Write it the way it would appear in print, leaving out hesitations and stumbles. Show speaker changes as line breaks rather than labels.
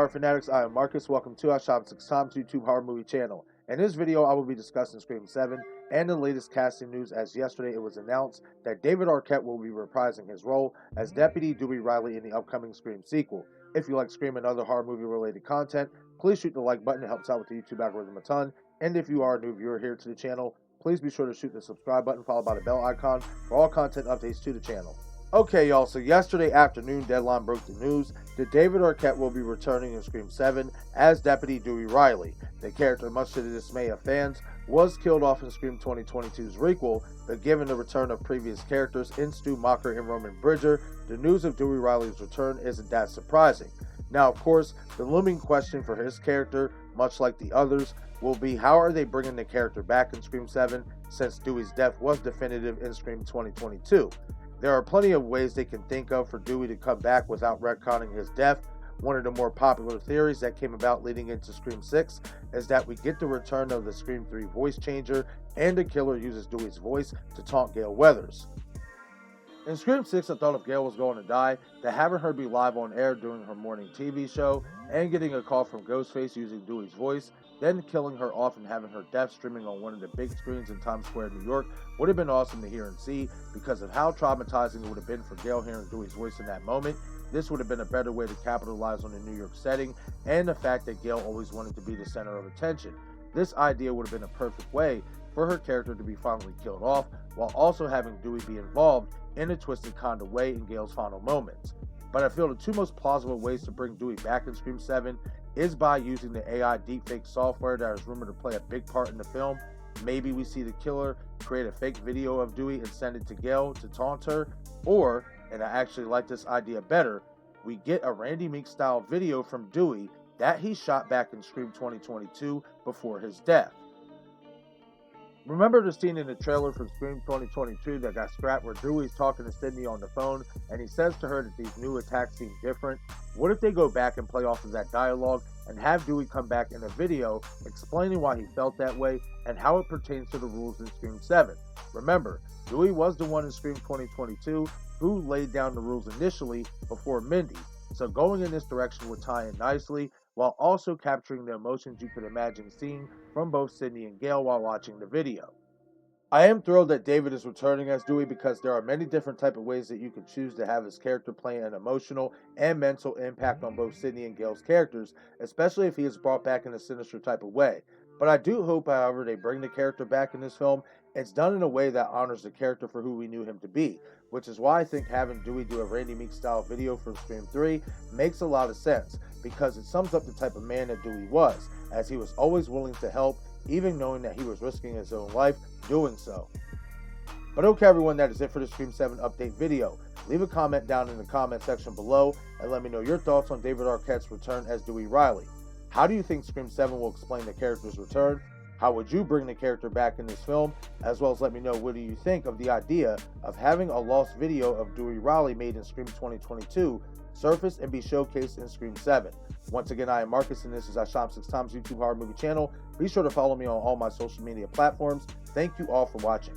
Horror Fanatics, I am Marcus. Welcome to our Shop 6 Times YouTube horror movie channel. In this video, I will be discussing Scream 7 and the latest casting news, as yesterday it was announced that David Arquette will be reprising his role as Deputy Dewey Riley in the upcoming Scream sequel. If you like Scream and other horror movie related content, please shoot the like button. It helps out with the YouTube algorithm a ton. And if you are a new viewer here to the channel, please be sure to shoot the subscribe button followed by the bell icon for all content updates to the channel. Okay, y'all, so yesterday afternoon, Deadline broke the news that David Arquette will be returning in Scream 7 as Deputy Dewey Riley. The character, much to the dismay of fans, was killed off in Scream 2022's requel, but given the return of previous characters in Stu Macher and Roman Bridger, the news of Dewey Riley's return isn't that surprising. Now, of course, the looming question for his character, much like the others, will be how are they bringing the character back in Scream 7 since Dewey's death was definitive in Scream 2022. There are plenty of ways they can think of for Dewey to come back without retconning his death. One of the more popular theories that came about leading into Scream 6 is that we get the return of the Scream 3 voice changer and the killer uses Dewey's voice to taunt Gale Weathers. In Scream 6, I thought if Gale was going to die, that having her be live on air during her morning TV show and getting a call from Ghostface using Dewey's voice, then killing her off and having her death streaming on one of the big screens in Times Square, New York, would have been awesome to hear and see because of how traumatizing it would have been for Gale hearing Dewey's voice in that moment. This would have been a better way to capitalize on the New York setting and the fact that Gale always wanted to be the center of attention. This idea would have been a perfect way for her character to be finally killed off, while also having Dewey be involved in a twisted kind of way in Gale's final moments. But I feel the two most plausible ways to bring Dewey back in Scream 7 is by using the AI deepfake software that is rumored to play a big part in the film. Maybe we see the killer create a fake video of Dewey and send it to Gale to taunt her, or, and I actually like this idea better, we get a Randy Meek style video from Dewey that he shot back in Scream 2022 before his death. Remember the scene in the trailer for Scream 2022 that got scrapped where Dewey's talking to Sydney on the phone and he says to her that these new attacks seem different? What if they go back and play off of that dialogue and have Dewey come back in a video explaining why he felt that way and how it pertains to the rules in Scream 7? Remember, Dewey was the one in Scream 2022 who laid down the rules initially before Mindy, so going in this direction would tie in nicely, while also capturing the emotions you could imagine seeing from both Sydney and Gale while watching the video. I am thrilled that David is returning as Dewey because there are many different type of ways that you can choose to have his character play an emotional and mental impact on both Sydney and Gale's characters, especially if he is brought back in a sinister type of way. But I do hope, however, they bring the character back in this film, it's done in a way that honors the character for who we knew him to be, which is why I think having Dewey do a Randy Meek style video from Scream 3 makes a lot of sense, because it sums up the type of man that Dewey was, as he was always willing to help, even knowing that he was risking his own life doing so. But okay everyone, that is it for the Scream 7 update video. Leave a comment down in the comment section below and let me know your thoughts on David Arquette's return as Dewey Riley. How do you think Scream 7 will explain the character's return? How would you bring the character back in this film? As well as let me know what do you think of the idea of having a lost video of Dewey Riley made in Scream 2022 surface and be showcased in Scream 7. Once again, I am Marcus and this is our Shop 6 Times YouTube horror movie channel. Be sure to follow me on all my social media platforms. Thank you all for watching.